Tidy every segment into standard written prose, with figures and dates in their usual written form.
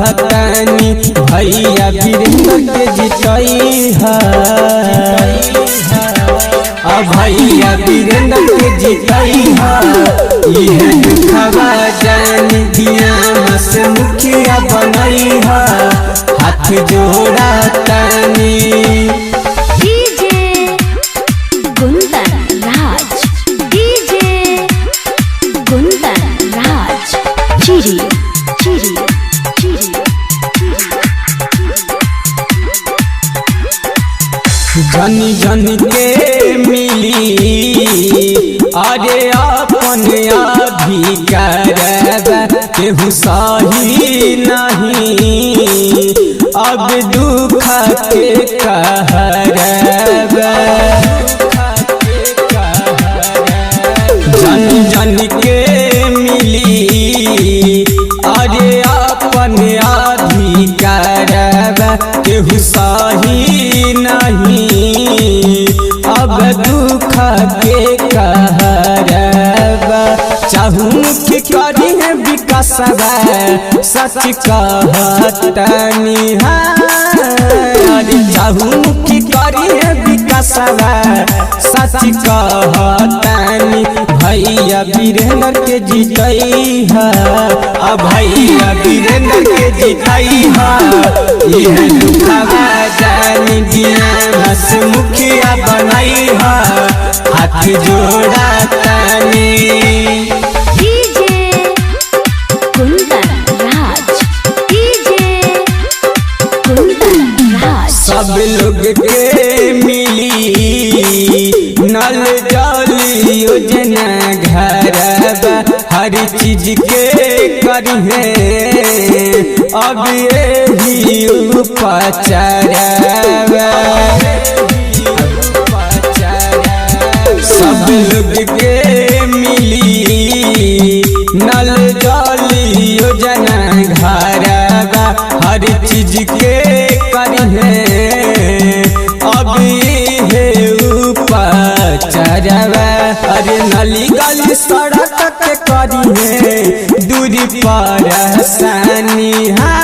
कहतानी भैया वीरेंद्र के जितई है। भैया वीरेंद्र के जितई है। यह दुखवा जान दिया मस मुखिया बनई है। हाथ जोड़ा तानी जनी जनी के मिली अरे अपन अधिकार केहू सही नहीं अब दुख के कहर। जनी जनी के मिली अरे अपन अधिकार केहू सही नहीं अब दुख के कहरबा। चाहू मुख्य करी है विकास सच कहतनी चाहू मुख्य करी है विकास सच कहतनी भैया वीरेंद्र के जितई है। भैया वीरेंद्र के जितई है। यह दुखवा जान दिया बस मुखिया बनई है। हाथ जोड़ा तानी सब लोग के मिली नल जल योजना घर हर चीज के करी है अब यही उपचार। सब लोग के मिली नल जल योजना घर हर चीज के करी है अब ये उपचार। अरे नली गली सड़क के करी है दूरी पर आसानी है।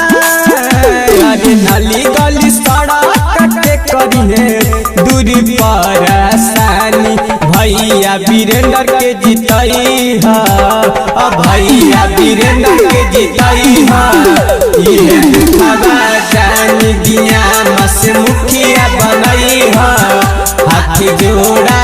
अरे नली गली सड़क के करी है दूरी पर आसानी भैया वीरेंद्र के जितई है। भैया वीरेंद्र के जितई है। यह दुखवा जान दिया मस मुखिया बनई है। हाथ जोड़ा